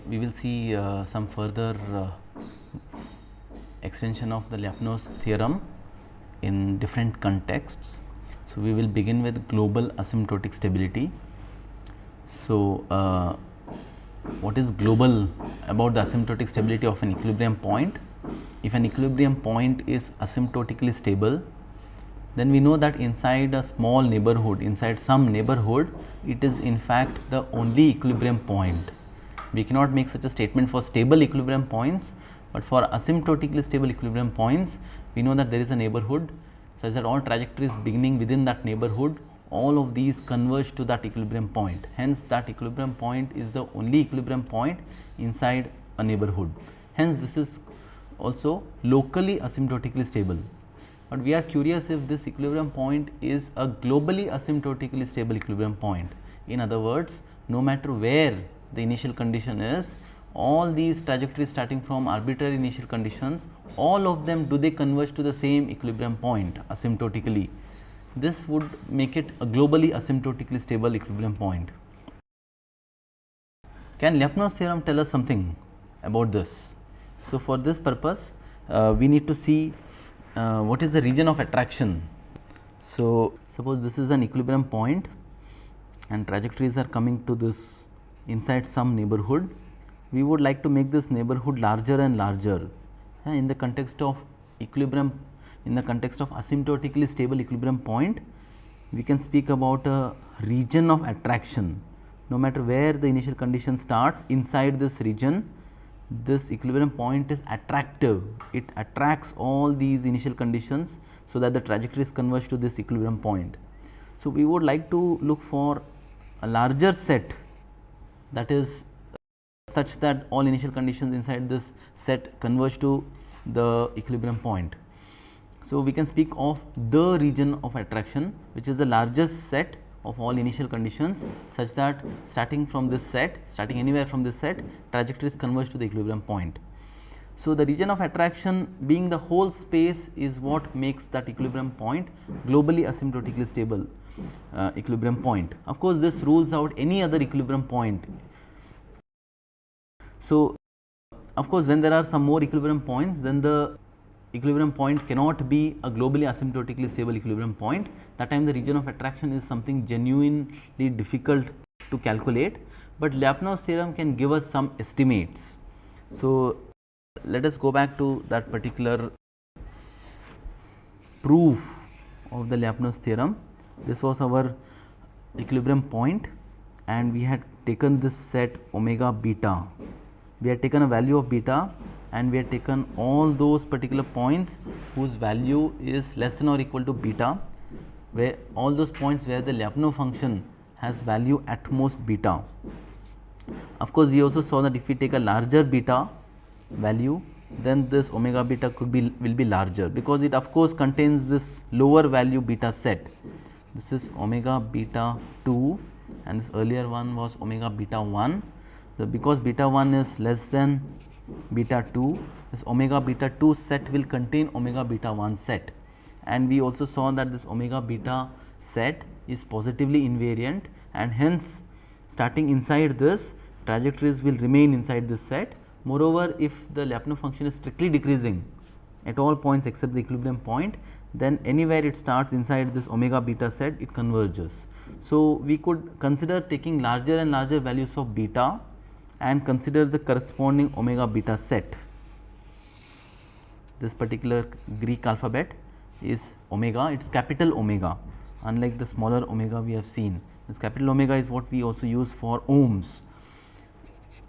we will see some further extension of the Lyapunov theorem in different contexts. So, we will begin with global asymptotic stability. So, what is global about the asymptotic stability of an equilibrium point? If an equilibrium point is asymptotically stable, then we know that inside a small neighborhood, inside some neighborhood, it is in fact the only equilibrium point. We cannot make such a statement for stable equilibrium points, but for asymptotically stable equilibrium points, we know that there is a neighborhood such that all trajectories beginning within that neighborhood, all of these converge to that equilibrium point. Hence, that equilibrium point is the only equilibrium point inside a neighborhood. Hence, this is also locally asymptotically stable. But we are curious if this equilibrium point is a globally asymptotically stable equilibrium point. In other words, no matter where the initial condition is, all these trajectories starting from arbitrary initial conditions, all of them, do they converge to the same equilibrium point asymptotically? This would make it a globally asymptotically stable equilibrium point. Can Lyapunov's theorem tell us something about this? So, for this purpose, we need to see what is the region of attraction. So, suppose this is an equilibrium point and trajectories are coming to this inside some neighborhood. We would like to make this neighborhood larger and larger in the context of equilibrium, in the context of asymptotically stable equilibrium point. We can speak about a region of attraction. No matter where the initial condition starts, inside this region, this equilibrium point is attractive. It attracts all these initial conditions so that the trajectories converge to this equilibrium point. So, we would like to look for a larger set, that is such that all initial conditions inside this set converge to the equilibrium point. So, we can speak of the region of attraction, which is the largest set of all initial conditions, such that starting from this set, starting anywhere from this set, trajectories converge to the equilibrium point. So, the region of attraction being the whole space is what makes that equilibrium point globally asymptotically stable equilibrium point. Of course, this rules out any other equilibrium point. So, of course, when there are some more equilibrium points, then the equilibrium point cannot be a globally asymptotically stable equilibrium point. That time the region of attraction is something genuinely difficult to calculate, but Lyapunov's theorem can give us some estimates. So, let us go back to that particular proof of the Lyapunov's theorem. This was our equilibrium point and we had taken this set omega beta. We had taken a value of beta and we had taken all those particular points whose value is less than or equal to beta, where all those points where the Lyapunov function has value at most beta. Of course, we also saw that if we take a larger beta value, then this omega beta will be larger, because it of course contains this lower value beta set. This is omega beta 2 and this earlier one was omega beta 1. So, because beta 1 is less than beta 2, this omega beta 2 set will contain omega beta 1 set, and we also saw that this omega beta set is positively invariant, and hence starting inside this, trajectories will remain inside this set. Moreover, if the Lyapunov function is strictly decreasing at all points except the equilibrium point, then anywhere it starts inside this omega beta set, it converges. So, we could consider taking larger and larger values of beta and consider the corresponding omega beta set. This particular Greek alphabet is omega, it is capital omega, unlike the smaller omega we have seen. This capital omega is what we also use for ohms.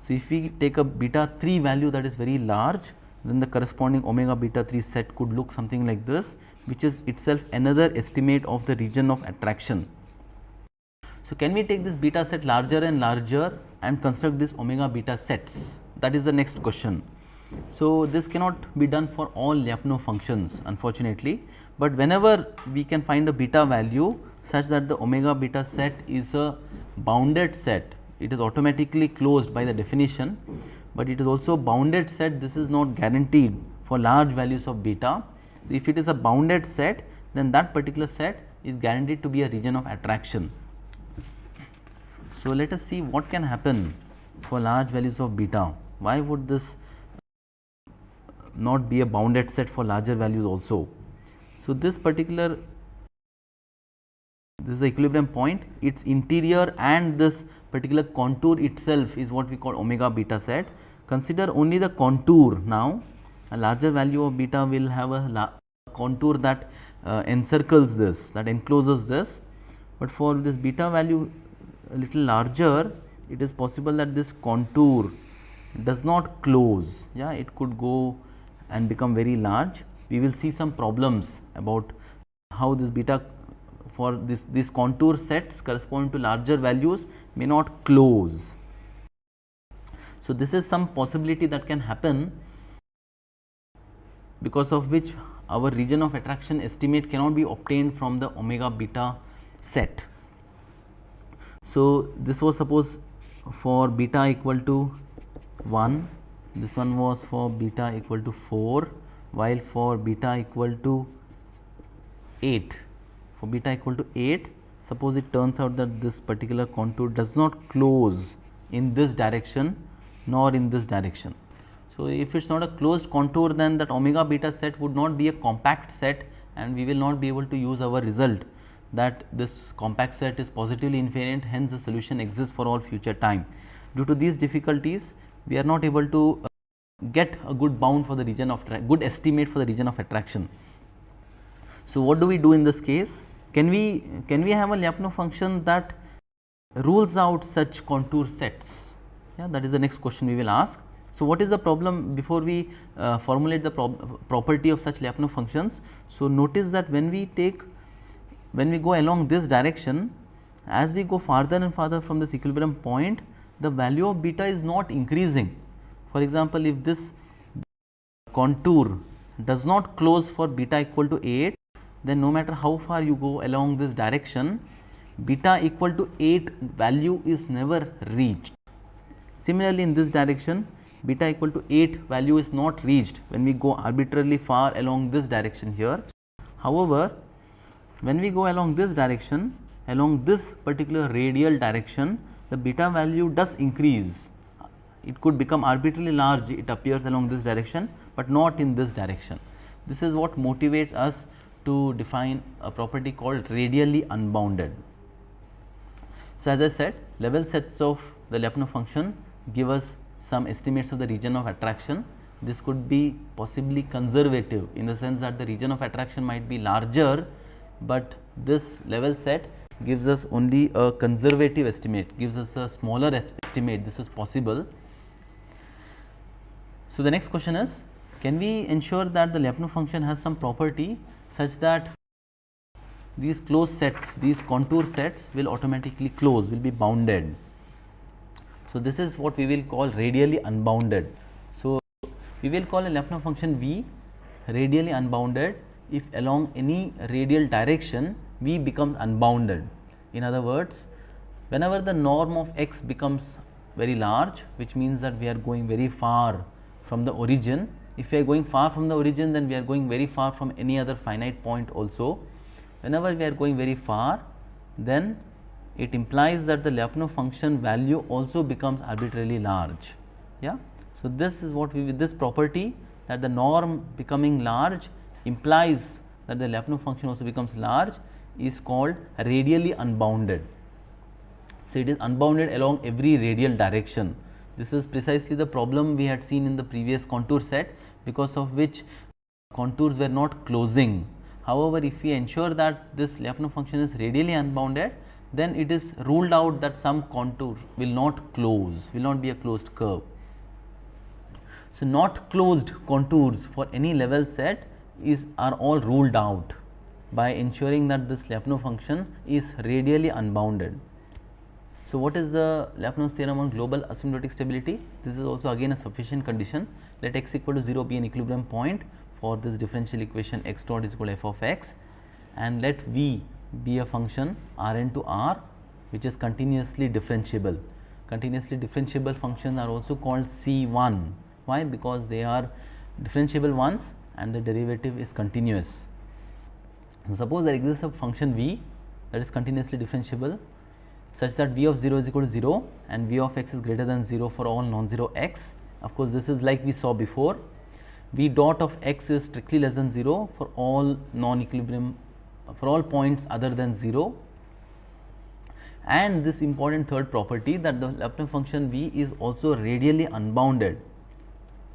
So, if we take a beta 3 value that is very large, then the corresponding omega beta 3 set could look something like this, which is itself another estimate of the region of attraction. So, can we take this beta set larger and larger and construct this omega beta sets? That is the next question. So, this cannot be done for all Lyapunov functions, unfortunately, but whenever we can find a beta value such that the omega beta set is a bounded set, it is automatically closed by the definition, but it is also bounded set. This is not guaranteed for large values of beta. If it is a bounded set, then that particular set is guaranteed to be a region of attraction. So, let us see what can happen for large values of beta. Why would this not be a bounded set for larger values also? So this particular, this is the equilibrium point, its interior and this particular contour itself is what we call omega beta set. Consider only the contour now. A larger value of beta will have a contour that encircles this, that encloses this, but for this beta value a little larger, it is possible that this contour does not close. Yeah, it could go and become very large. We will see some problems about how this beta for these contour sets corresponding to larger values may not close. So this is some possibility that can happen, because of which our region of attraction estimate cannot be obtained from the omega beta set. So this was suppose for beta equal to 1, this one was for beta equal to 4, while for beta equal to 8, for beta equal to 8, suppose it turns out that this particular contour does not close in this direction nor in this direction. So if it is not a closed contour, then that omega beta set would not be a compact set, and we will not be able to use our result that this compact set is positively invariant, hence the solution exists for all future time. Due to these difficulties, we are not able to get a good bound for the region of good estimate for the region of attraction. So what do we do in this case? Can we have a Lyapunov function that rules out such contour sets? Yeah, that is the next question we will ask. So what is the problem before we formulate the property of such Lyapunov functions? So notice that when we go along this direction, as we go farther and farther from this equilibrium point, the value of beta is not increasing. For example, if this contour does not close for beta equal to 8, then no matter how far you go along this direction, beta equal to 8 value is never reached. Similarly, in this direction, beta equal to 8 value is not reached when we go arbitrarily far along this direction here. However, when we go along this direction, along this particular radial direction, the beta value does increase. It could become arbitrarily large, it appears along this direction, but not in this direction. This is what motivates us to define a property called radially unbounded. So as I said, level sets of the Lyapunov function give us some estimates of the region of attraction. This could be possibly conservative in the sense that the region of attraction might be larger, but this level set gives us only a conservative estimate, gives us a smaller estimate. This is possible. So the next question is, can we ensure that the Lyapunov function has some property such that these closed sets, these contour sets will automatically close, will be bounded? So this is what we will call radially unbounded. So we will call a Lyapunov function V radially unbounded if along any radial direction V becomes unbounded. In other words, whenever the norm of x becomes very large, which means that we are going very far from the origin. If we are going far from the origin, then we are going very far from any other finite point also. Whenever we are going very far, then it implies that the Lyapunov function value also becomes arbitrarily large. Yeah. So this is what we, with this property that the norm becoming large implies that the Lyapunov function also becomes large, is called radially unbounded. So it is unbounded along every radial direction. This is precisely the problem we had seen in the previous contour set, because of which contours were not closing. However, if we ensure that this Lyapunov function is radially unbounded, then it is ruled out that some contour will not close, will not be a closed curve. So not closed contours for any level set are all ruled out by ensuring that this Lyapunov function is radially unbounded. So what is the Lyapunov's theorem on global asymptotic stability? This is also again a sufficient condition. Let x equal to 0 be an equilibrium point for this differential equation x dot is equal to f of x, and let v be a function Rn to R which is continuously differentiable. Continuously differentiable functions are also called C1. Why? Because they are differentiable once and the derivative is continuous. So suppose there exists a function v that is continuously differentiable, such that V of 0 is equal to 0 and V of x is greater than 0 for all non-zero x. Of course, this is like we saw before. V dot of x is strictly less than 0 for all non-equilibrium, for all points other than 0. And this important third property, that the Lyapunov function V is also radially unbounded.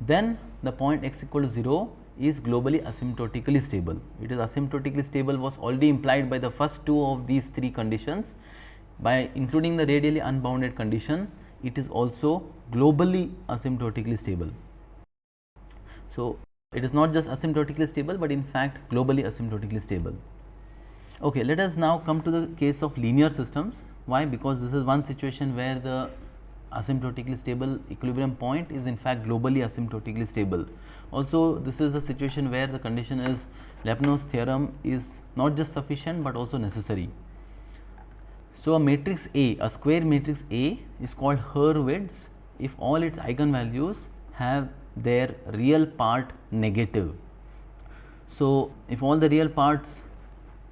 Then the point x equal to 0 is globally asymptotically stable. It is asymptotically stable was already implied by the first two of these three conditions. By including the radially unbounded condition, it is also globally asymptotically stable. So, it is not just asymptotically stable, but in fact globally asymptotically stable. Okay, let us now come to the case of linear systems. Why? Because this is one situation where the asymptotically stable equilibrium point is in fact globally asymptotically stable. Also, this is a situation where the condition is Lyapunov's theorem is not just sufficient but also necessary. So, a matrix A, a square matrix A is called Hurwitz if all its eigenvalues have their real part negative. So, if all the real parts,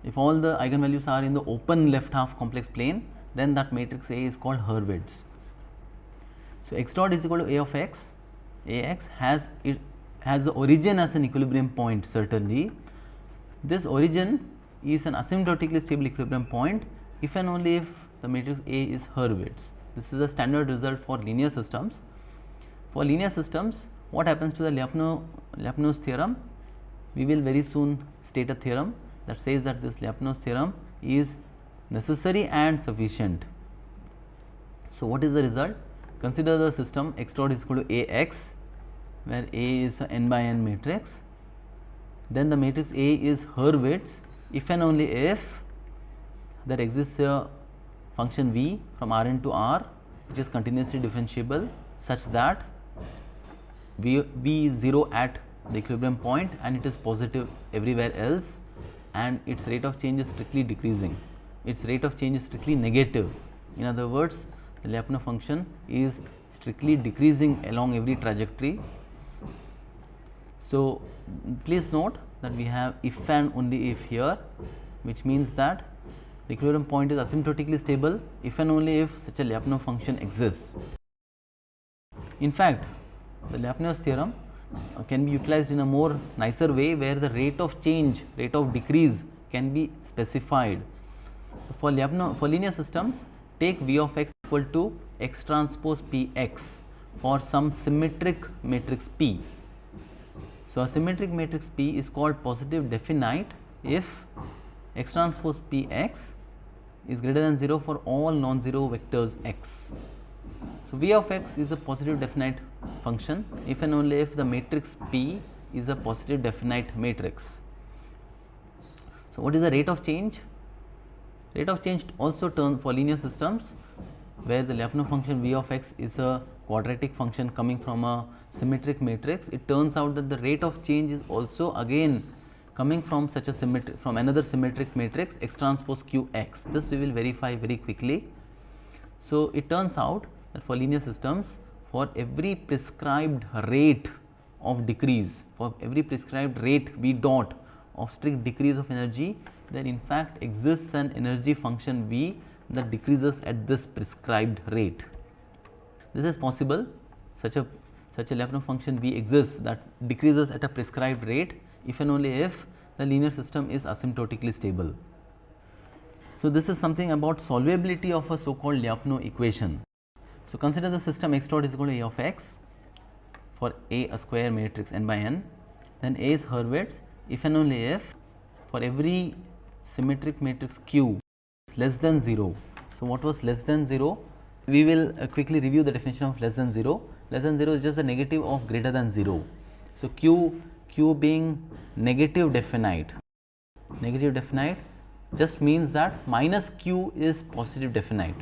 if all the eigenvalues are in the open left half complex plane, then that matrix A is called Hurwitz. So, x dot is equal to A of x. Ax has the origin as an equilibrium point certainly. This origin is an asymptotically stable equilibrium point if and only if the matrix A is Hurwitz. This is a standard result for linear systems. For linear systems, what happens to the Lyapunov's theorem? We will very soon state a theorem that says that this Lyapunov's theorem is necessary and sufficient. So, what is the result? Consider the system x dot is equal to Ax, where A is a n by n matrix. Then the matrix A is Hurwitz if and only if there exists a function V from Rn to R which is continuously differentiable such that V is 0 at the equilibrium point and it is positive everywhere else, and its rate of change is strictly decreasing. Its rate of change is strictly negative. In other words, the Lyapunov function is strictly decreasing along every trajectory. So, please note that we have if and only if here, which means that the equilibrium point is asymptotically stable if and only if such a Lyapunov function exists. In fact, the Lyapunov's theorem can be utilized in a more nicer way where the rate of change, rate of decrease can be specified. So, for linear systems, take V of x equal to x transpose p x for some symmetric matrix P. So, a symmetric matrix P is called positive definite if x transpose p x is greater than 0 for all non-zero vectors x. So, V of x is a positive definite function if and only if the matrix P is a positive definite matrix. So, what is the rate of change? Rate of change also turns for linear systems where the Lyapunov function V of x is a quadratic function coming from a symmetric matrix. It turns out that the rate of change is also again coming from such a symmetric, from another symmetric matrix x transpose q x. This we will verify very quickly. So, it turns out that for linear systems, for every prescribed rate of decrease, for every prescribed rate V dot of strict decrease of energy, there in fact exists an energy function V that decreases at this prescribed rate. This is possible. Such a Lyapunov function V exists that decreases at a prescribed rate if and only if the linear system is asymptotically stable. So, this is something about solvability of a so called Lyapunov equation. So, consider the system x dot is equal to A of x for a square matrix n by n, then A is Hurwitz if and only if for every symmetric matrix Q is less than 0. So, what was less than 0? We will quickly review the definition of less than 0. Less than 0 is just the negative of greater than 0. So, Q being negative definite just means that minus Q is positive definite.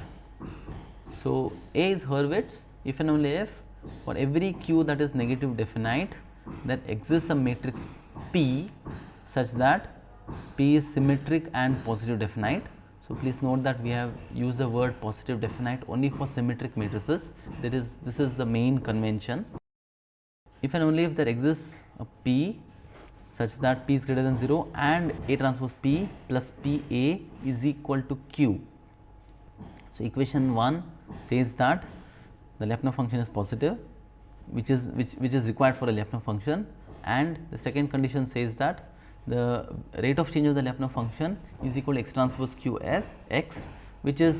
So, A is Hurwitz if and only if for every Q that is negative definite, that exists a matrix P such that P is symmetric and positive definite. So, please note that we have used the word positive definite only for symmetric matrices. This is the main convention. If and only if there exists a P such that P is greater than 0 and A transpose P plus PA is equal to Q. So, equation 1 says that the Lyapunov function is positive, which is required for a Lyapunov function, and the second condition says that the rate of change of the Lyapunov function is equal to x transpose q s x, which is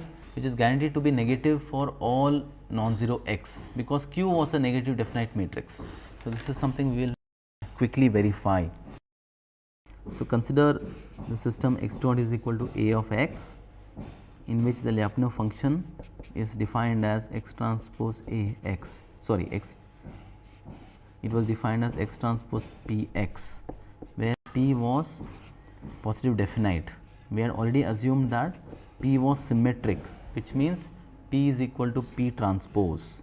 guaranteed to be negative for all non-zero x, because q was a negative definite matrix. So, this is something we will quickly verify. So, consider the system x dot is equal to a of x, in which the Lyapunov function is defined as x transpose a x, sorry x, it was defined as x transpose p x, where p was positive definite. We had already assumed that p was symmetric, which means p is equal to p transpose.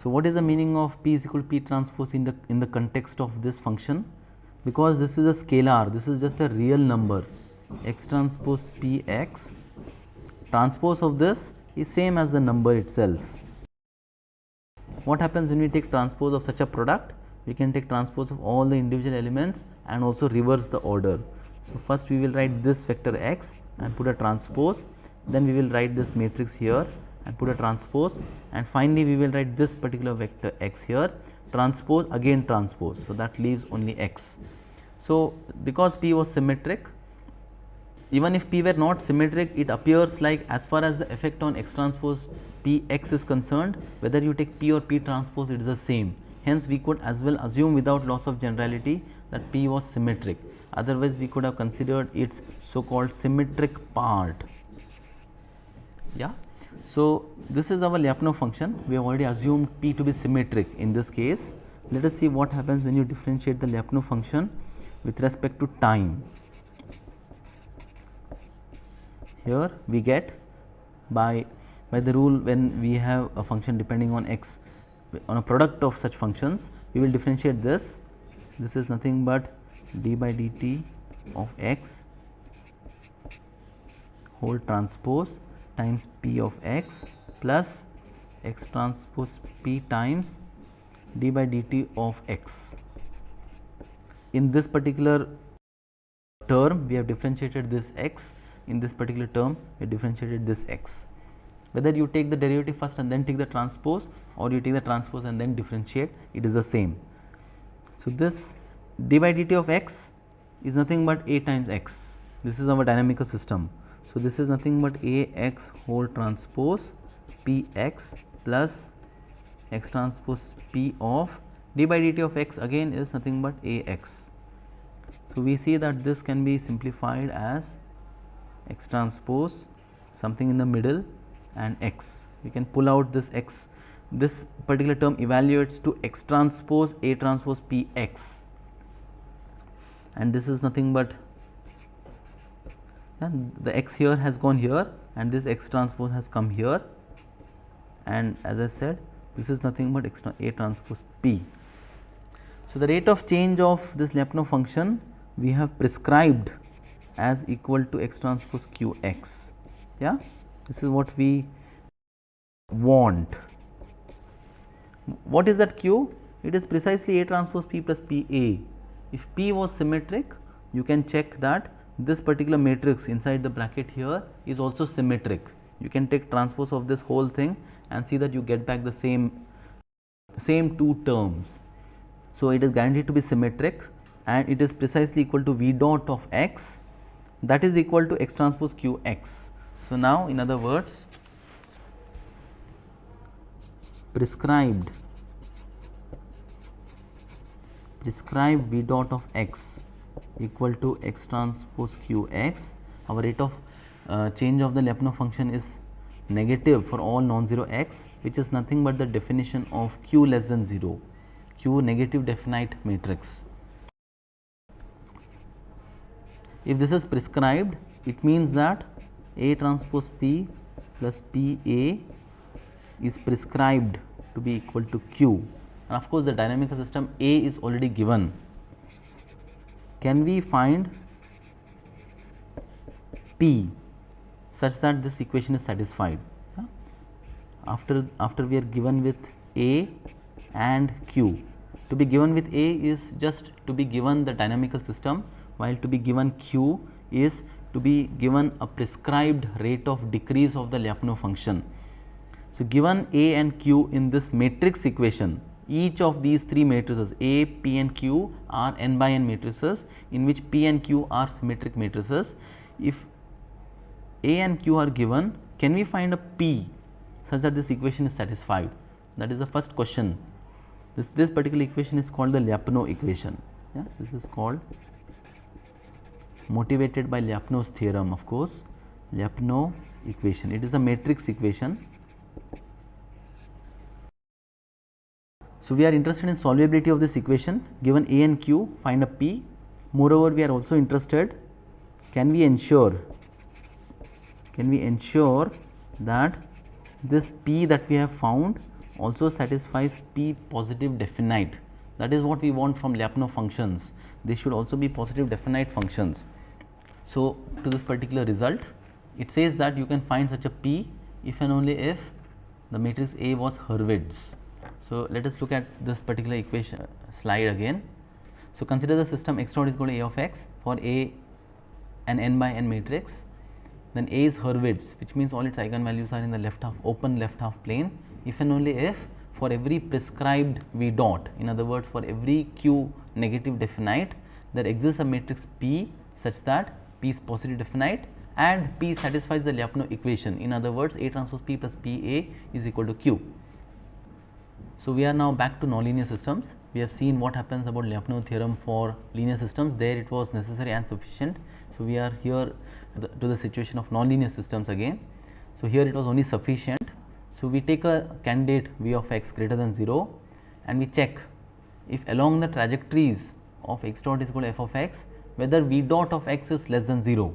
So, what is the meaning of p is equal to p transpose in the context of this function? Because this is a scalar, this is just a real number, x transpose p x, transpose of this is same as the number itself. What happens when we take transpose of such a product? We can take transpose of all the individual elements and also reverse the order. So, first we will write this vector x and put a transpose, then we will write this matrix here and put a transpose, and finally we will write this particular vector x here, transpose, again transpose. So, that leaves only x. So, because p was symmetric, even if p were not symmetric, it appears like, as far as the effect on x transpose p x is concerned, whether you take p or p transpose, it is the same. Hence, we could as well assume without loss of generality that p was symmetric. Otherwise, we could have considered its so called symmetric part. Yeah. So, this is our Lyapunov function. We have already assumed p to be symmetric in this case. Let us see what happens when you differentiate the Lyapunov function with respect to time. Here we get by the rule, when we have a function depending on x, on a product of such functions, we will differentiate this. This is nothing but d by dt of x whole transpose times p of x plus x transpose p times d by dt of x. In this particular term, we have differentiated this x. In this particular term, we differentiated this x. Whether you take the derivative first and then take the transpose, or you take the transpose and then differentiate, it is the same. So, this d by dt of x is nothing but a times x. This is our dynamical system. So, this is nothing but a x whole transpose p x plus x transpose p of d by dt of x again is nothing but a x. So, we see that this can be simplified as x transpose something in the middle and x. We can pull out this x. This particular term evaluates to x transpose a transpose p x, and this is nothing but, and the x here has gone here and this x transpose has come here, and as I said, this is nothing but a transpose p. So, the rate of change of this Lyapunov function we have prescribed as equal to x transpose q x. Yeah, this is what we want. What is that q? It is precisely a transpose p plus p a. If p was symmetric, you can check that this particular matrix inside the bracket here is also symmetric. You can take transpose of this whole thing and see that you get back the same two terms. So, it is guaranteed to be symmetric, and it is precisely equal to v dot of x, that is equal to x transpose q x. So, now in other words, prescribed v dot of x equal to x transpose q x. Our rate of change of the Lyapunov function is negative for all non-zero x, which is nothing but the definition of q less than 0, q negative definite matrix. If this is prescribed, it means that a transpose p plus p a is prescribed to be equal to q, and of course, the dynamical system a is already given. Can we find p such that this equation is satisfied? After we are given with a and q, to be given with a is just to be given the dynamical system, while to be given q is to be given a prescribed rate of decrease of the Lyapunov function. So, given A and Q in this matrix equation, each of these three matrices A, P and Q are n by n matrices in which P and Q are symmetric matrices. If A and Q are given, can we find a P such that this equation is satisfied? That is the first question. This particular equation is called the Lyapunov equation. Yeah, this is called, motivated by Lyapunov's theorem, of course, Lyapunov equation. It is a matrix equation. So, we are interested in solvability of this equation. Given A and Q, find a P. Moreover, we are also interested, can we ensure that this P that we have found also satisfies P positive definite. That is what we want from Lyapunov functions. They should also be positive definite functions. So, to this particular result, it says that you can find such a P if and only if the matrix A was Hurwitz. So, let us look at this particular equation slide again. So, consider the system x dot is equal to A of x for A an n by n matrix. Then A is Hurwitz, which means all its eigenvalues are in the left half, open left half plane, if and only if for every prescribed V dot, in other words for every Q negative definite, there exists a matrix P such that P is positive definite and P satisfies the Lyapunov equation. In other words, A transpose P plus PA is equal to Q. So, we are now back to nonlinear systems. We have seen what happens about Lyapunov theorem for linear systems. There it was necessary and sufficient. So, we are here to the situation of nonlinear systems again. So, here it was only sufficient. So, we take a candidate V of x greater than 0 and we check if along the trajectories of x dot is equal to f of x, whether V dot of x is less than 0.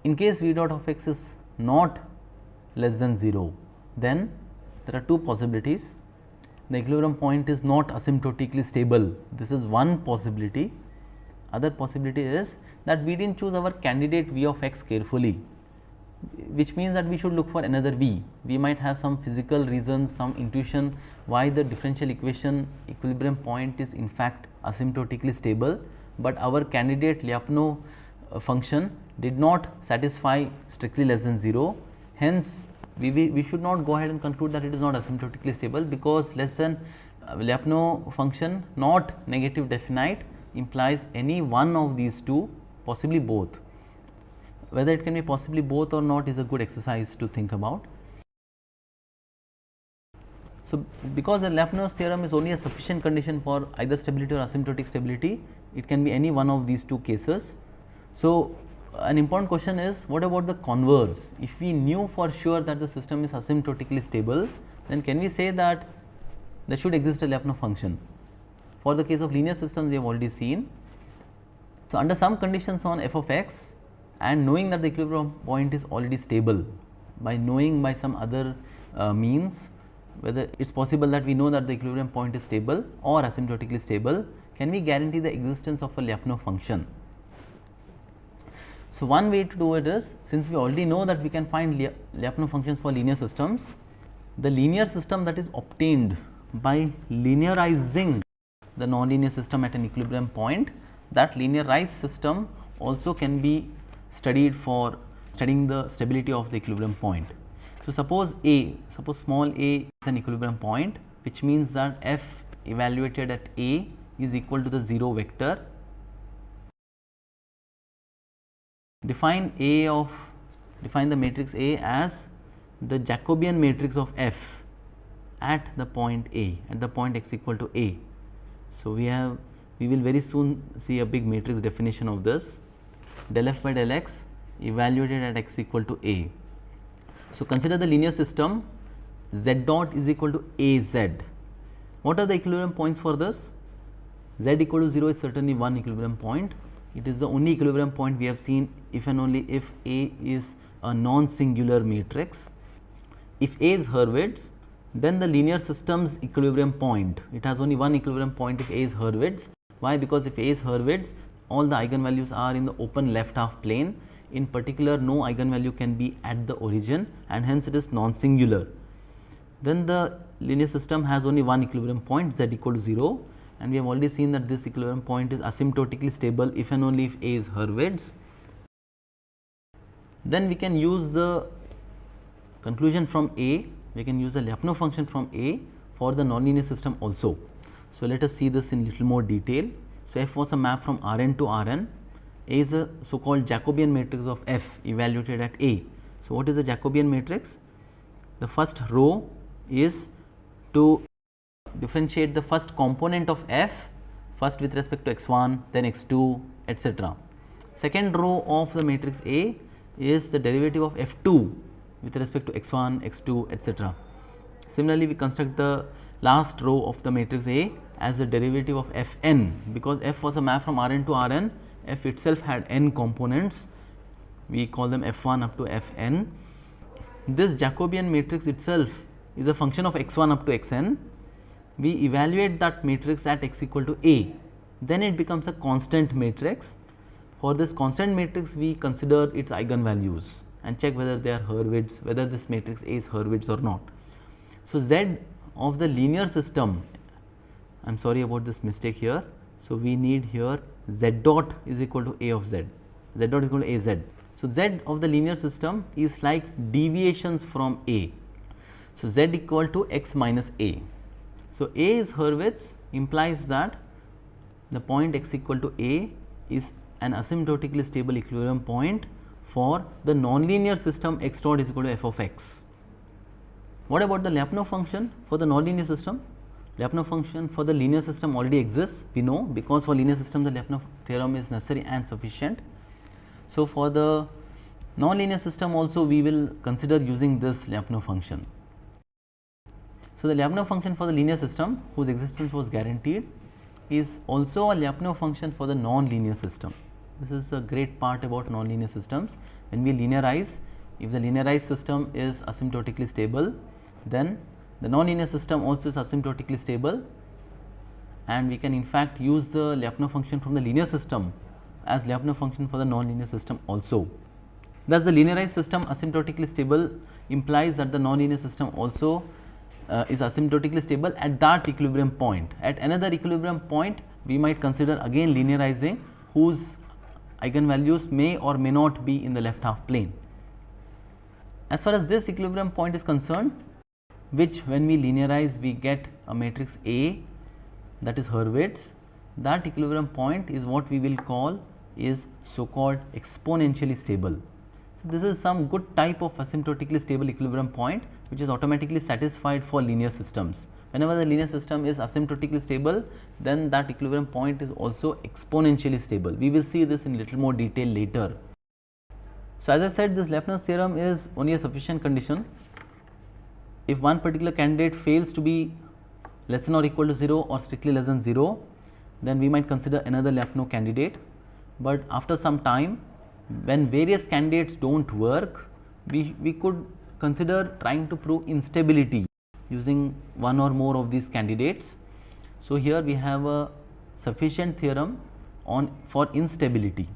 In case V dot of x is not less than 0, then there are two possibilities. The equilibrium point is not asymptotically stable. This is one possibility. Other possibility is that we didn't choose our candidate V of x carefully, which means that we should look for another V. We might have some physical reasons, some intuition why the differential equation equilibrium point is in fact asymptotically stable, but our candidate Lyapunov function did not satisfy strictly less than 0. Hence, we should not go ahead and conclude that it is not asymptotically stable, because less than Lyapunov function not negative definite implies any one of these two, possibly both. Whether it can be possibly both or not is a good exercise to think about. So, because the Lyapunov's theorem is only a sufficient condition for either stability or asymptotic stability, it can be any one of these two cases. So, an important question is, what about the converse? If we knew for sure that the system is asymptotically stable, then can we say that there should exist a Lyapunov function? For the case of linear systems, we have already seen. So, under some conditions on f of x and knowing that the equilibrium point is already stable, by knowing by some other means whether it is possible that we know that the equilibrium point is stable or asymptotically stable, can we guarantee the existence of a Lyapunov function? So, one way to do it is, since we already know that we can find Lyapunov functions for linear systems, the linear system that is obtained by linearizing the nonlinear system at an equilibrium point, that linearized system also can be studied for studying the stability of the equilibrium point. So, suppose small a is an equilibrium point, which means that f evaluated at a is equal to the 0 vector. Define the matrix A as the Jacobian matrix of f at the point A, at the point x equal to a. So, we will very soon see a big matrix definition of this. Del f by del x evaluated at x equal to a. So, consider the linear system z dot is equal to a z. What are the equilibrium points for this? Z equal to 0 is certainly one equilibrium point. It is the only equilibrium point we have seen if and only if A is a non-singular matrix. If A is Hurwitz, then the linear system's equilibrium point, it has only one equilibrium point if A is Hurwitz. Why? Because if A is Hurwitz, all the eigenvalues are in the open left half plane. In particular, no eigenvalue can be at the origin, and hence it is non-singular. Then the linear system has only one equilibrium point, z equal to 0, and we have already seen that this equilibrium point is asymptotically stable if and only if A is Hurwitz. Then we can use the conclusion from A, we can use the Lyapunov function from A for the nonlinear system also. So let us see this in little more detail. So F was a map from Rn to Rn. A is a so called Jacobian matrix of F evaluated at A. So what is the Jacobian matrix? The first row is to differentiate the first component of F, first with respect to x1, then x2, etc. Second row of the matrix A is the derivative of F2 with respect to x1, x2, etc. Similarly, we construct the last row of the matrix A as the derivative of Fn, because F was a map from Rn to Rn. F itself had n components, we call them F1 up to Fn. This Jacobian matrix itself is a function of x1 up to xn. We evaluate that matrix at x equal to A, then it becomes a constant matrix. For this constant matrix, we consider its eigenvalues and check whether they are Hurwitz, whether this matrix A is Hurwitz or not. So Z of the linear system, I am sorry about this mistake here. So we need here Z dot is equal to A of Z, Z dot is equal to AZ. So Z of the linear system is like deviations from A. So Z equal to x minus A. So A is Hurwitz implies that the point x equal to A is an asymptotically stable equilibrium point for the nonlinear system x dot is equal to f of x. What about the Lyapunov function for the nonlinear system? Lyapunov function for the linear system already exists, we know, because for linear system the Lyapunov theorem is necessary and sufficient. So for the nonlinear system also we will consider using this Lyapunov function. So the Lyapunov function for the linear system whose existence was guaranteed is also a Lyapunov function for the non-linear system. This is a great part about non-linear systems. When we linearize, if the linearized system is asymptotically stable, then the non-linear system also is asymptotically stable, and we can in fact use the Lyapunov function from the linear system as Lyapunov function for the non-linear system also. Thus the linearized system asymptotically stable implies that the non-linear system also is asymptotically stable at that equilibrium point. At another equilibrium point we might consider again linearizing, whose eigenvalues may or may not be in the left half plane. As far as this equilibrium point is concerned, which when we linearize we get a matrix A, that is Hurwitz, that equilibrium point is what we will call is so called exponentially stable. So this is some good type of asymptotically stable equilibrium point which is automatically satisfied for linear systems. Whenever the linear system is asymptotically stable, then that equilibrium point is also exponentially stable. We will see this in little more detail later. So as I said, this Lyapunov theorem is only a sufficient condition. If one particular candidate fails to be less than or equal to 0 or strictly less than 0, then we might consider another Lyapunov candidate. But after some time, when various candidates don't work, we could consider trying to prove instability using one or more of these candidates. So here we have a sufficient theorem for instability.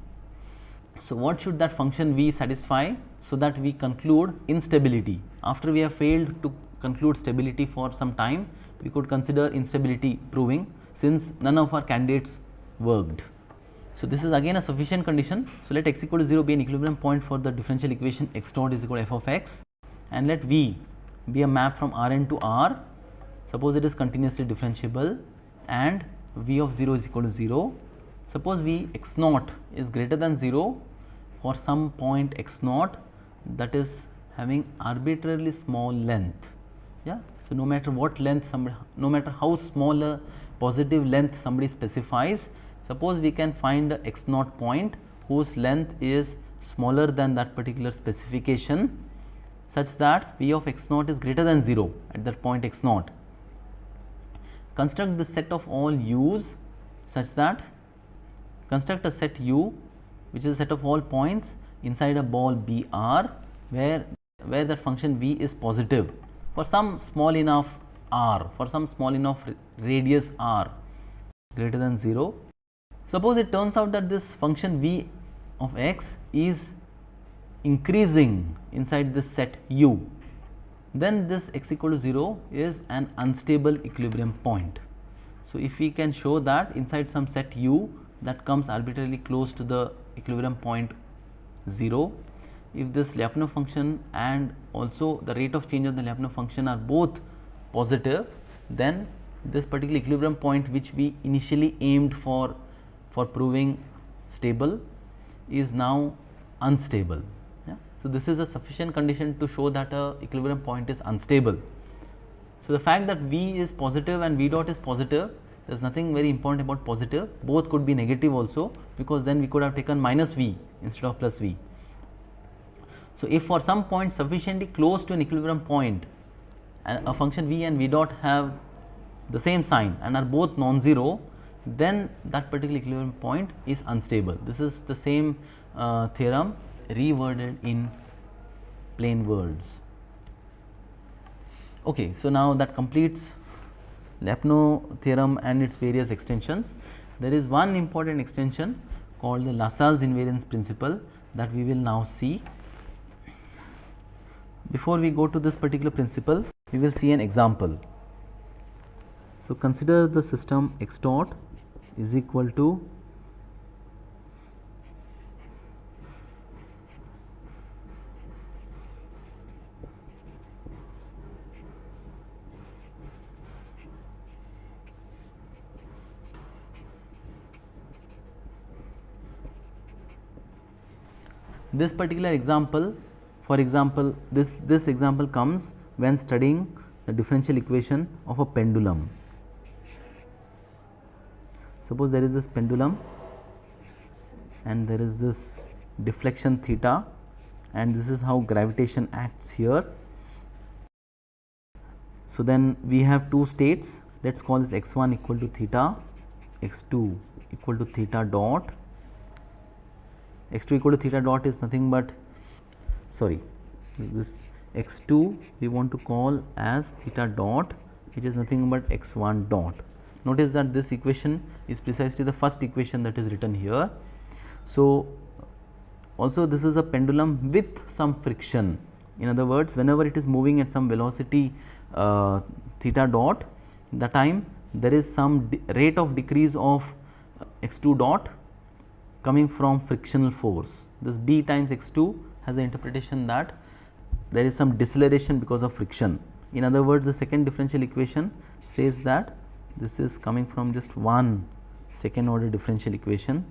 So what should that function V satisfy so that we conclude instability? After we have failed to conclude stability for some time, we could consider instability proving, since none of our candidates worked. So this is again a sufficient condition. So let x equal to 0 be an equilibrium point for the differential equation x dot is equal to f of x, and let V be a map from Rn to R. Suppose it is continuously differentiable and V of 0 is equal to 0. Suppose V x naught is greater than 0 for some point x naught that is having arbitrarily small length. Yeah. So no matter what length somebody, no matter how small a positive length somebody specifies, suppose we can find a x naught point whose length is smaller than that particular specification, such that V of x naught is greater than 0 at that point x naught. Construct the set of all u's such that, construct a set U which is a set of all points inside a ball BR where that function V is positive for some small enough r, for some small enough radius r greater than 0. Suppose it turns out that this function V of x is increasing inside this set U, then this x equal to 0 is an unstable equilibrium point. So if we can show that inside some set U that comes arbitrarily close to the equilibrium point 0, if this Lyapunov function and also the rate of change of the Lyapunov function are both positive, then this particular equilibrium point which we initially aimed for proving stable is now unstable. Yeah? So, this is a sufficient condition to show that a equilibrium point is unstable. So, the fact that V is positive and V dot is positive, there is nothing very important about positive, both could be negative also, because then we could have taken minus V instead of plus V. So, if for some point sufficiently close to an equilibrium point, a function V and V dot have the same sign and are both non-zero, then that particular equilibrium point is unstable. This is the same theorem reworded in plain words. Okay, so now that completes Lyapunov theorem and its various extensions. There is one important extension called the Lassalle's invariance principle that we will now see. Before we go to this particular principle, we will see an example. So, consider the system x dot is equal to this particular example. For example, this example comes when studying the differential equation of a pendulum. Suppose there is this pendulum and there is this deflection theta, and this is how gravitation acts here. So, then we have two states. Let us call this x1 equal to theta, x2 equal to theta dot. X2 equal to theta dot is nothing but, sorry, this x2 we want to call as theta dot, which is nothing but x1 dot. Notice that this equation is precisely the first equation that is written here. So, also this is a pendulum with some friction. In other words, whenever it is moving at some velocity theta dot, the time there is some rate of decrease of x2 dot coming from frictional force. This b times x2 has the interpretation that there is some deceleration because of friction. In other words, the second differential equation says that this is coming from just one second order differential equation.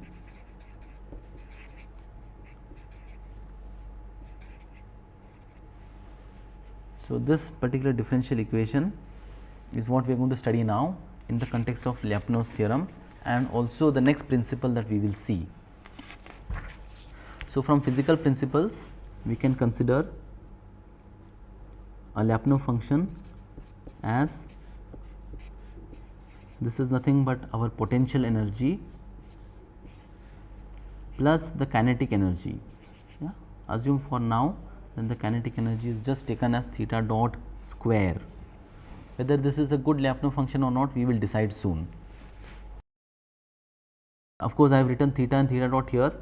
So, this particular differential equation is what we are going to study now in the context of Lyapunov's theorem and also the next principle that we will see. So, from physical principles we can consider a Lyapunov function as, this is nothing but our potential energy plus the kinetic energy. Yeah? Assume for now then the kinetic energy is just taken as theta dot square. Whether this is a good Lyapunov function or not, we will decide soon. Of course, I have written theta and theta dot here.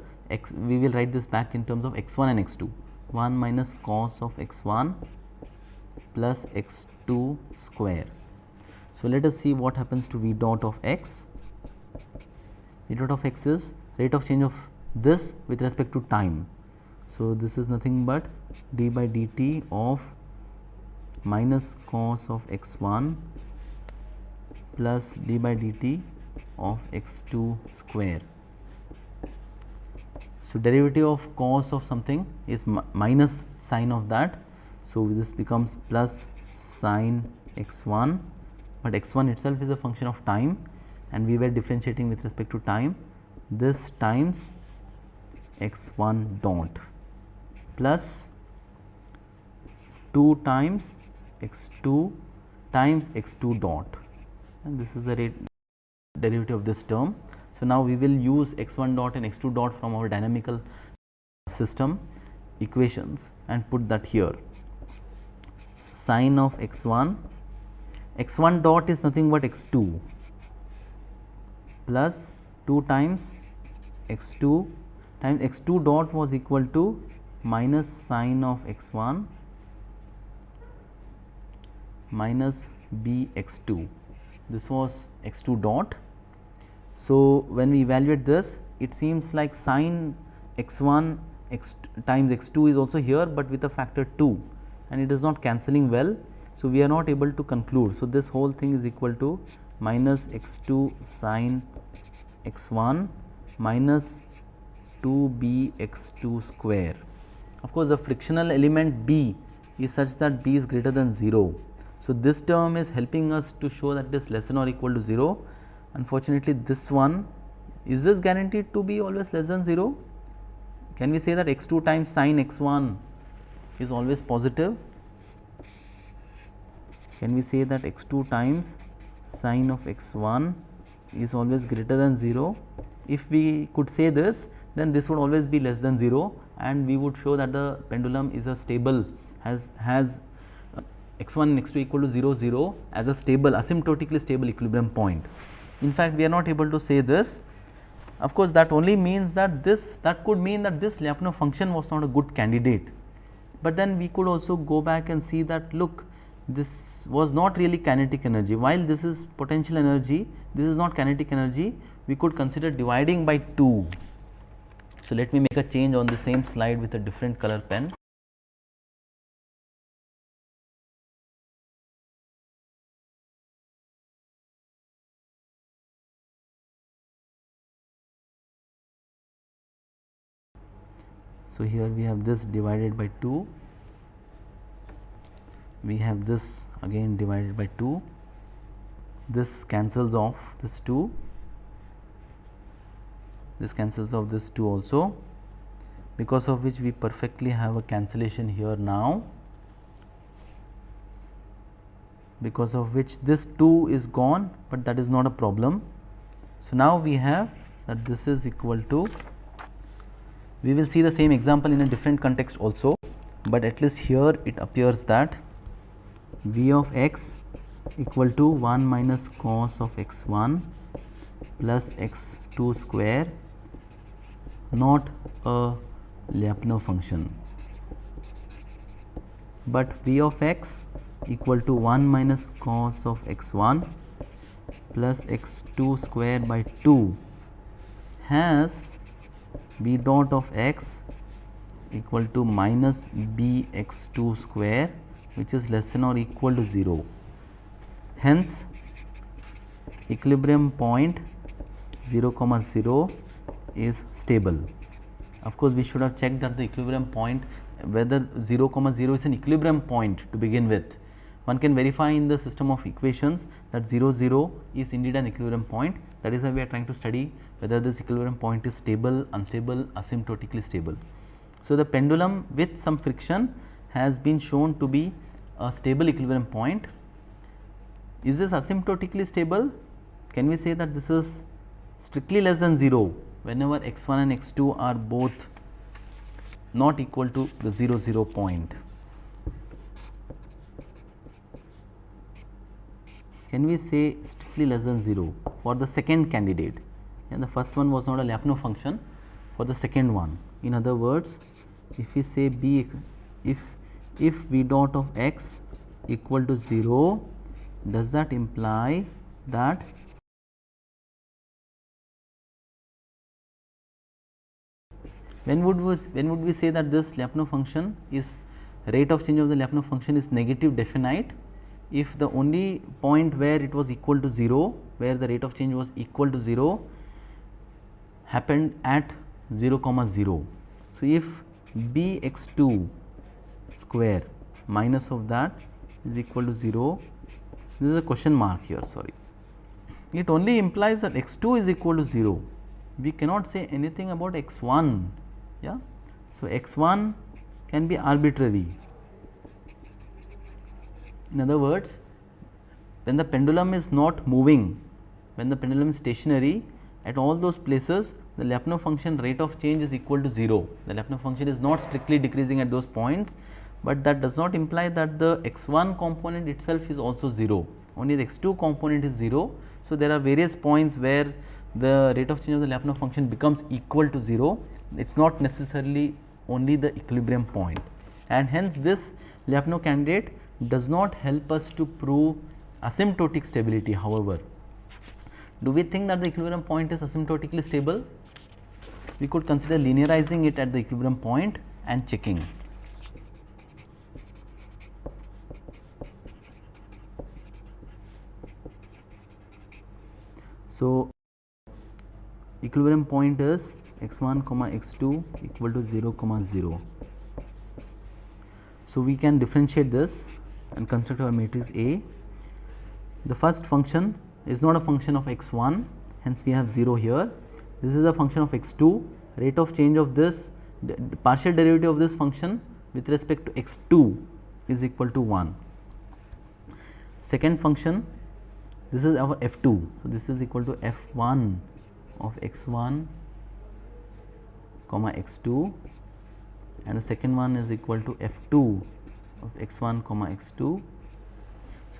We will write this back in terms of x1 and x2. 1 minus cos of x1 plus x2 square. So, let us see what happens to v dot of x. V dot of x is rate of change of this with respect to time. So, this is nothing but d by dt of minus cos of x1 plus d by dt of x2 square. So, derivative of cos of something is minus sine of that. So, this becomes plus sine x1, but x1 itself is a function of time and we were differentiating with respect to time. This times x1 dot plus 2 times x2 times x2 dot, and this is the rate derivative of this term. So, now we will use x1 dot and x2 dot from our dynamical system equations and put that here. Sine of x1, x1 dot is nothing but x2 plus 2 times x2 times x2 dot was equal to minus sine of x1 minus bx2. This was x2 dot. So, when we evaluate this, it seems like sine x1 x times x2 is also here, but with a factor 2, and it is not cancelling well. So, we are not able to conclude. So, this whole thing is equal to minus x2 sine x1 minus 2b x2 square. Of course, the frictional element b is such that b is greater than 0. So, this term is helping us to show that it is less than or equal to 0. Unfortunately, this one, is this guaranteed to be always less than 0? Can we say that x2 times sine x1 is always positive? Can we say that x2 times sine of x1 is always greater than 0? If we could say this, then this would always be less than 0, and we would show that the pendulum is a stable, has x1 and x2 equal to 0, 0 as a stable, asymptotically stable equilibrium point. In fact, we are not able to say this. Of course, that only means that that could mean that this Lyapunov function was not a good candidate. But then we could also go back and see that, look, this was not really kinetic energy. While this is potential energy, this is not kinetic energy. We could consider dividing by 2. So, let me make a change on the same slide with a different color pen. So, here we have this divided by 2, we have this again divided by 2, this cancels off this 2, this cancels off this 2 also, because of which we perfectly have a cancellation here now, because of which this 2 is gone, but that is not a problem. So, now we have that this is equal to, we will see the same example in a different context also, but at least here it appears that v of x equal to 1 minus cos of x1 plus x2 square, not a Lyapunov function, but v of x equal to 1 minus cos of x1 plus x2 square by 2 has v dot of x equal to minus bx2 square, which is less than or equal to 0. Hence, equilibrium point 0, 0 is stable. Of course, we should have checked that the equilibrium point, whether 0, 0 is an equilibrium point to begin with. One can verify in the system of equations that 0, 0 is indeed an equilibrium point. That is why we are trying to study whether this equilibrium point is stable, unstable, asymptotically stable. So, the pendulum with some friction has been shown to be a stable equilibrium point. Is this asymptotically stable? Can we say that this is strictly less than 0 whenever x1 and x2 are both not equal to the 0, 0 point? Can we say strictly less than 0 for the second candidate? And the first one was not a Lyapunov function. For the second one, in other words, if we say b, if v dot of x equal to 0, does that imply that when would we say that this Lyapunov function is, rate of change of the Lyapunov function is negative definite? If the only point where it was equal to 0, where the rate of change was equal to 0, happened at 0, 0. So, if bx2 square minus of that is equal to 0, this is a question mark here, sorry. It only implies that x2 is equal to 0. We cannot say anything about x1. Yeah. So, x1 can be arbitrary. In other words, when the pendulum is not moving, when the pendulum is stationary, at all those places the Lyapunov function rate of change is equal to 0. The Lyapunov function is not strictly decreasing at those points, but that does not imply that the x1 component itself is also 0, only the x2 component is 0. So, there are various points where the rate of change of the Lyapunov function becomes equal to 0. It is not necessarily only the equilibrium point, and hence this Lyapunov candidate does not help us to prove asymptotic stability. However, do we think that the equilibrium point is asymptotically stable? we could consider linearizing it at the equilibrium point and checking. So, equilibrium point is x1 comma x2 equal to 0 comma 0. So, we can differentiate this and construct our matrix A. The first function is not a function of x1, hence we have 0 here. This is a function of x2. Rate of change of this, the partial derivative of this function with respect to x2 is equal to 1. Second function, this is our f2. So, this is equal to f1 of x1 comma x2, and the second one is equal to f2 of x1 comma x2. So,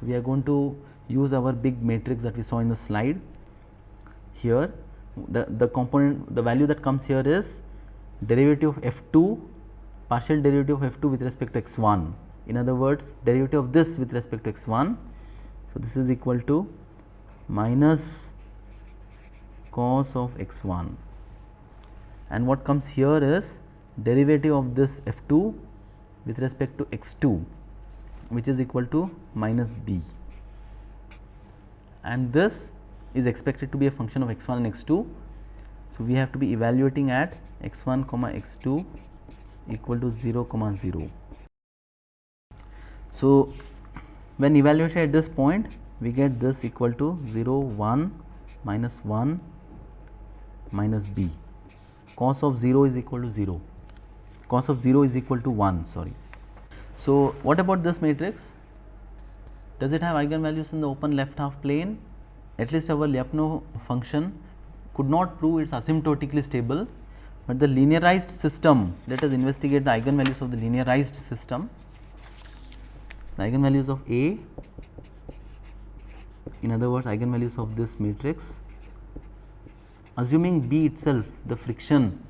we are going to use our big matrix that we saw in the slide. Here the component, the value that comes here is derivative of f2, partial derivative of f2 with respect to x1. In other words, derivative of this with respect to x1. So, this is equal to minus cos of x1, and what comes here is derivative of this f2 with respect to x2, which is equal to minus b, and this is expected to be a function of x1 and x2. So, we have to be evaluating at x1 comma x2 equal to 0 comma 0. So, when evaluated at this point, we get this equal to 0 1 minus 1 minus b. Cos of 0 is equal to 0, cos of 0 is equal to 1, sorry. So, what about this matrix? Does it have eigenvalues in the open left half plane? At least our Lyapunov function could not prove it is asymptotically stable, but the linearized system, let us investigate the eigenvalues of the linearized system. The eigenvalues of A, in other words eigenvalues of this matrix, assuming B itself, the friction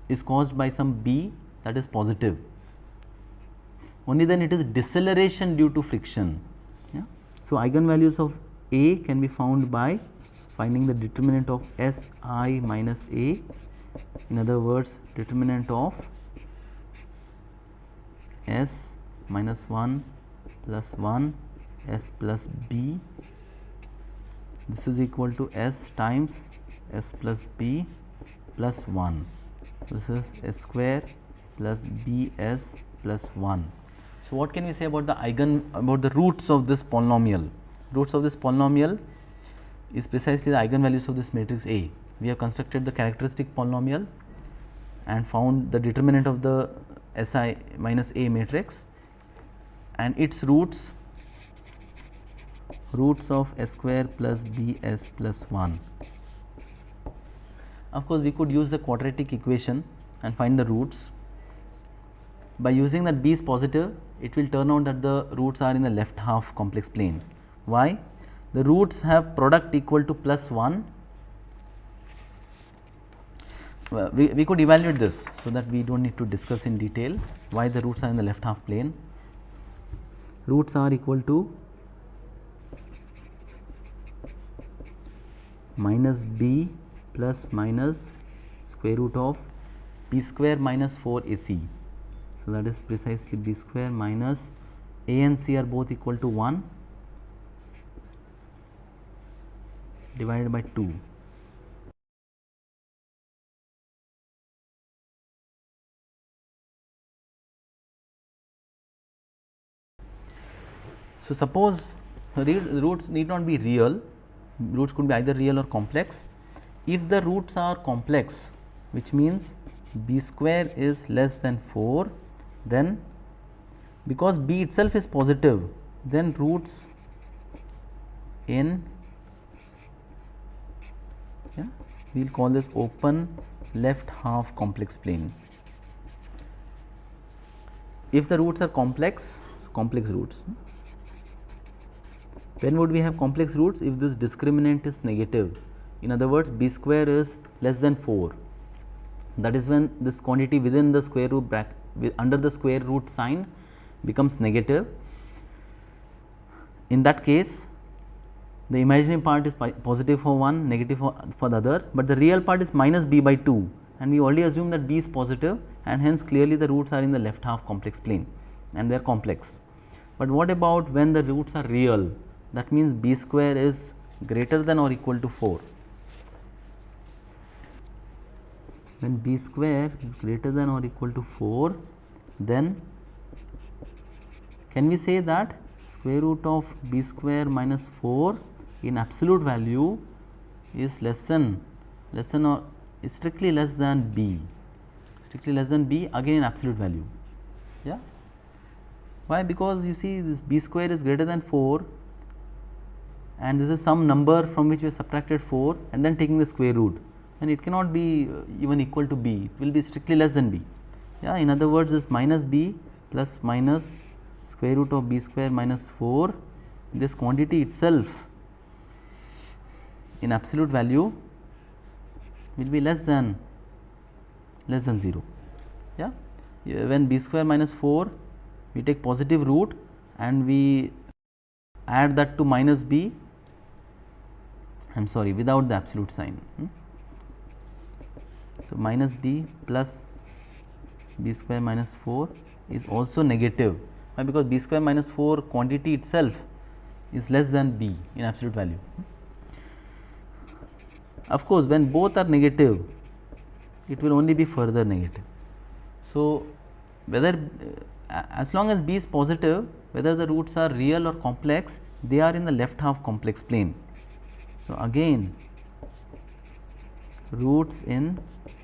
is caused by some B that is positive, only then it is deceleration due to friction. Yeah? So, eigenvalues of A can be found by finding the determinant of S I minus A, in other words determinant of S minus 1 plus 1 S plus B, this is equal to S times S plus B plus 1, this is S square plus BS plus 1. So, what can we say about the roots of this polynomial? Roots of this polynomial is precisely the eigenvalues of this matrix A. We have constructed the characteristic polynomial and found the determinant of the Si minus A matrix, and its roots of S square plus Bs plus 1. Of course, we could use the quadratic equation and find the roots. By using that B is positive, it will turn out that the roots are in the left half complex plane. Why? The roots have product equal to plus 1. We could evaluate this so that we do not need to discuss in detail why the roots are in the left half plane. Roots are equal to minus b plus minus square root of b square minus 4ac. So, that is precisely b square minus a and c are both equal to 1 divided by 2. So, suppose roots need not be real, roots could be either real or complex. If the roots are complex, which means b square is less than 4, then because b itself is positive, then roots in, we will call this open left half complex plane. If the roots are complex roots, when would we have complex roots? If this discriminant is negative, in other words b square is less than 4, that is when this quantity within the square root bracket under the square root sign becomes negative. In that case, The imaginary part is positive for one, negative for the other, but the real part is minus b by 2, and we already assume that b is positive, and hence clearly the roots are in the left half complex plane and they are complex. But what about when the roots are real? That means b square is greater than or equal to 4. When b square is greater than or equal to 4, then can we say that square root of b square minus 4 in absolute value is less than or is strictly less than b, again in absolute value. Yeah, why? Because you see this b square is greater than 4 and this is some number from which we have subtracted 4 and then taking the square root, and it cannot be even equal to b, it will be strictly less than b. Yeah, in other words, this minus b plus minus square root of b square minus 4, this quantity itself in absolute value will be less than 0. Yeah, when b square minus 4 we take positive root and we add that to minus b, I am sorry, without the absolute sign. So minus b plus b square minus 4 is also negative. Why? Because b square minus 4 quantity itself is less than b in absolute value. Of course, when both are negative, it will only be further negative. So whether as long as b is positive, whether the roots are real or complex, they are in the left half complex plane. So again, roots in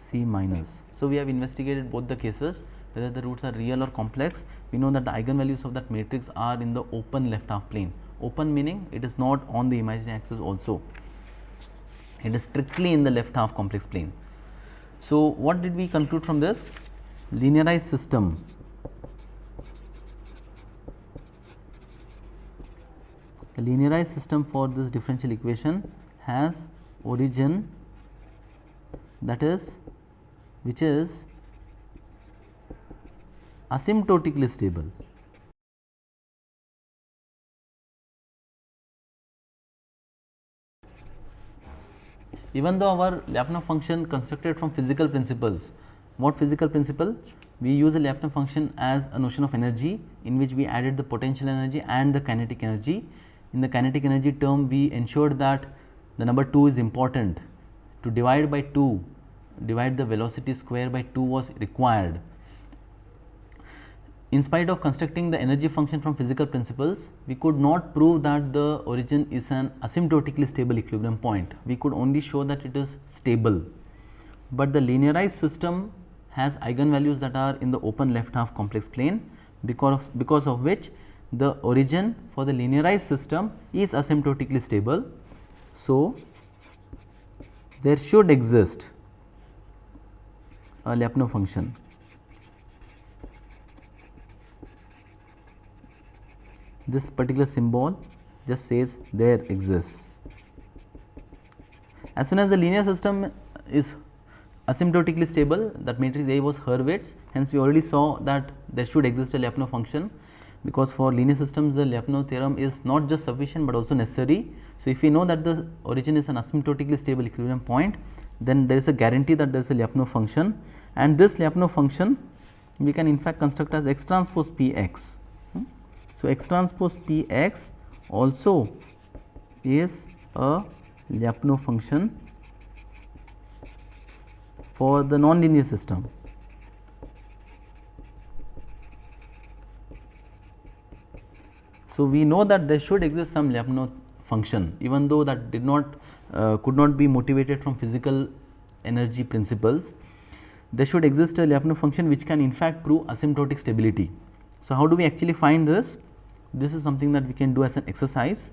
C minus. So we have investigated both the cases, whether the roots are real or complex. We know that the eigenvalues of that matrix are in the open left half plane. Open meaning it is not on the imaginary axis also, it is strictly in the left half complex plane. So what did we conclude from this? Linearized system the linearized system for this differential equation has origin which is asymptotically stable. Even though our Lyapunov function constructed from physical principles, what physical principle? We use a Lyapunov function as a notion of energy in which we added the potential energy and the kinetic energy. In the kinetic energy term, we ensured that the number 2 is important. To divide by 2, divide the velocity square by 2 was required. In spite of constructing the energy function from physical principles, we could not prove that the origin is an asymptotically stable equilibrium point. We could only show that it is stable. But the linearized system has eigenvalues that are in the open left half complex plane, because of which the origin for the linearized system is asymptotically stable. So there should exist a Lyapunov function this particular symbol just says there exists. As soon as the linear system is asymptotically stable, that matrix A was Hurwitz, hence we already saw that there should exist a Lyapunov function, because for linear systems the Lyapunov theorem is not just sufficient but also necessary. So if we know that the origin is an asymptotically stable equilibrium point, then there is a guarantee that there is a Lyapunov function, and this Lyapunov function we can in fact construct as x transpose px. So x transpose px also is a Lyapunov function for the nonlinear system. So we know that there should exist some Lyapunov function, even though that did not could not be motivated from physical energy principles. There should exist a Lyapunov function which can in fact prove asymptotic stability. So how do we actually find this? This is something that we can do as an exercise,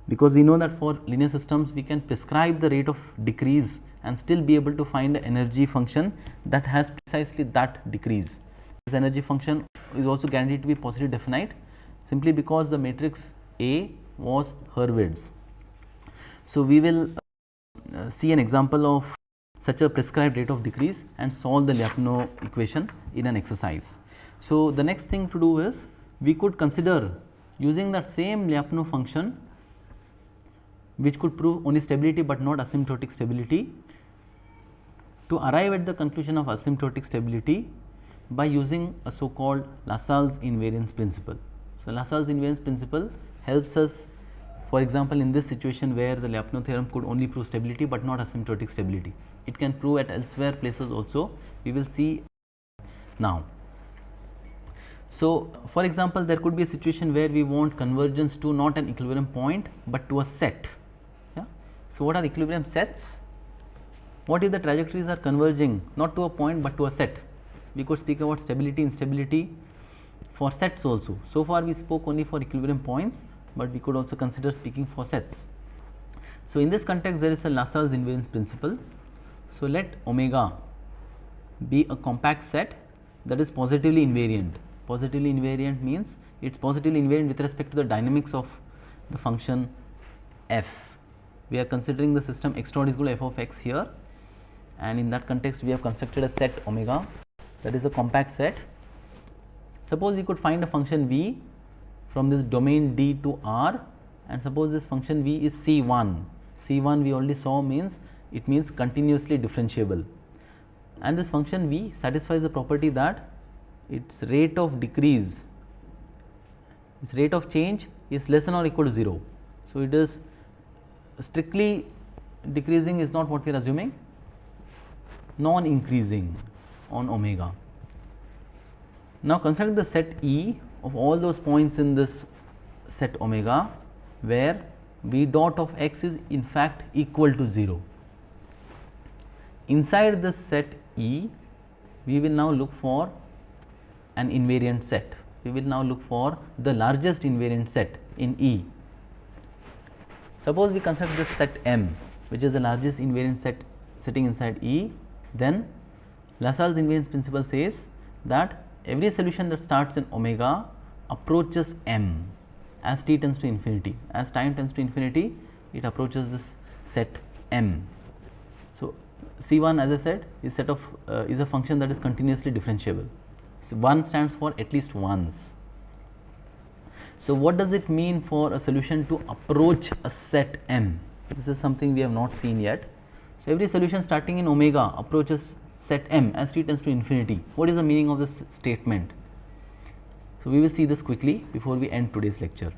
because we know that for linear systems we can prescribe the rate of decrease and still be able to find the energy function that has precisely that decrease. This energy function is also guaranteed to be positive definite, simply because the matrix A was Hurwitz. So we will see an example of such a prescribed rate of decrease and solve the Lyapunov equation in an exercise. So the next thing to do is we could consider using that same Lyapunov function which could prove only stability but not asymptotic stability. To arrive at the conclusion of asymptotic stability by using a so called Lassalle's invariance principle. So, Lassalle's invariance principle helps us, for example, in this situation where the Lyapunov theorem could only prove stability but not asymptotic stability. It can prove at elsewhere places also, we will see now. So, for example, there could be a situation where we want convergence to not an equilibrium point but to a set. Yeah? So, what are equilibrium sets? What if the trajectories are converging not to a point but to a set? We could speak about stability, instability for sets also. So far we spoke only for equilibrium points, but we could also consider speaking for sets. So, in this context there is a Lassalle's invariance principle. So, let omega be a compact set that is positively invariant. Positively invariant means it is positively invariant with respect to the dynamics of the function f. We are considering the system x naught is equal to f of x here, and in that context we have constructed a set omega that is a compact set. Suppose we could find a function v from this domain D to R, and suppose this function v is C1. C1 we already saw means it means continuously differentiable, and this function v satisfies the property that its rate of decrease, its rate of change is less than or equal to 0. So, it is strictly decreasing is not what we are assuming, non increasing on omega. Now, consider the set E of all those points in this set omega where v dot of x is in fact equal to 0. Inside this set E, we will now look for an invariant set. We will now look for the largest invariant set in E. Suppose we construct this set M, which is the largest invariant set sitting inside E, then Lassalle's invariance principle says that every solution that starts in omega approaches M as t tends to infinity. As time tends to infinity, it approaches this set M. So, C1, as I said, is set of is a function that is continuously differentiable. So, 1 stands for at least once. So, what does it mean for a solution to approach a set M? This is something we have not seen yet. So, every solution starting in omega approaches set M as t tends to infinity. What is the meaning of this statement? So, we will see this quickly before we end today's lecture.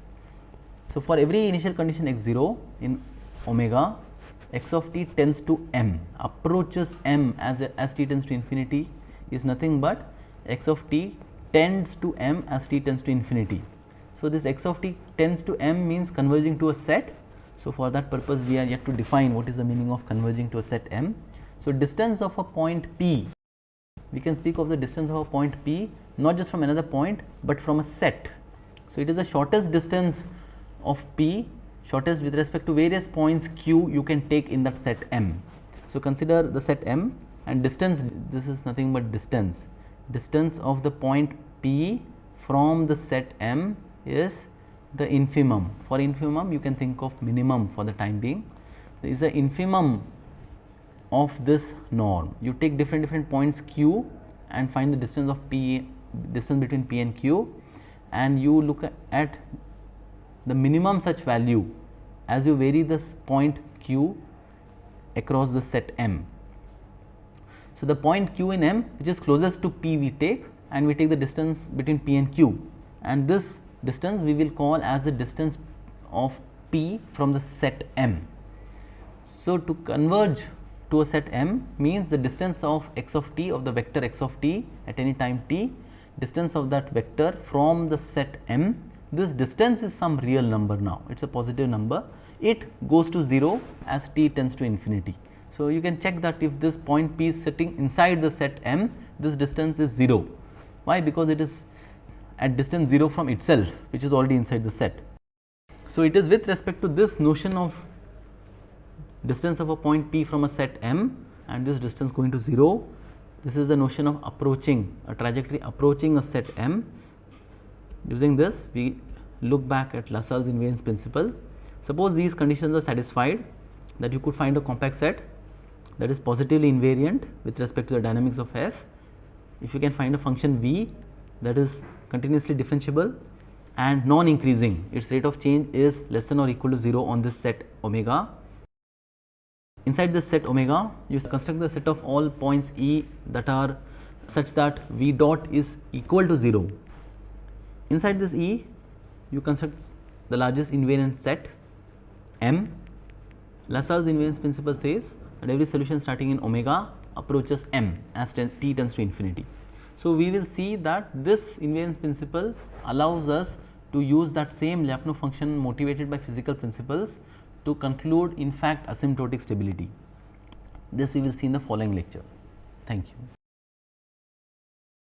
So, for every initial condition x0 in omega, x of t tends to M, approaches M as t tends to infinity is nothing but x of t tends to M as t tends to infinity. So, this x of t tends to M means converging to a set. So, for that purpose we are yet to define what is the meaning of converging to a set M. So, distance of a point P, we can speak of the distance of a point P not just from another point but from a set. So, it is the shortest distance of P, shortest with respect to various points Q you can take in that set M. So, consider the set M and distance, this is nothing but distance. Distance of the point P from the set M is the infimum. For infimum you can think of minimum for the time being. There is the infimum of this norm. You take different points Q and find the distance of P, distance between P and Q, and you look at the minimum such value as you vary this point Q across the set M. So, the point Q in M which is closest to P we take, and we take the distance between P and Q, and this distance we will call as the distance of P from the set M. So, to converge to a set M means the distance of x of t, of the vector x of t at any time t, distance of that vector from the set M. This distance is some real number now, it is a positive number, it goes to 0 as t tends to infinity. So, you can check that if this point P is sitting inside the set M, this distance is 0. Why? Because it is at distance 0 from itself, which is already inside the set. So, it is with respect to this notion of distance of a point P from a set M and this distance going to 0, this is the notion of approaching a trajectory approaching a set M. Using this we look back at Lassalle's invariance principle. Suppose these conditions are satisfied, that you could find a compact set that is positively invariant with respect to the dynamics of f. If you can find a function v that is continuously differentiable and non-increasing, its rate of change is less than or equal to 0 on this set omega. Inside this set omega, you construct the set of all points E that are such that V dot is equal to 0. Inside this E, you construct the largest invariant set M. Lassalle's invariance principle says that every solution starting in omega approaches M as t tends to infinity. So, we will see that this invariance principle allows us to use that same Lyapunov function motivated by physical principles to conclude in fact asymptotic stability. This we will see in the following lecture. Thank you.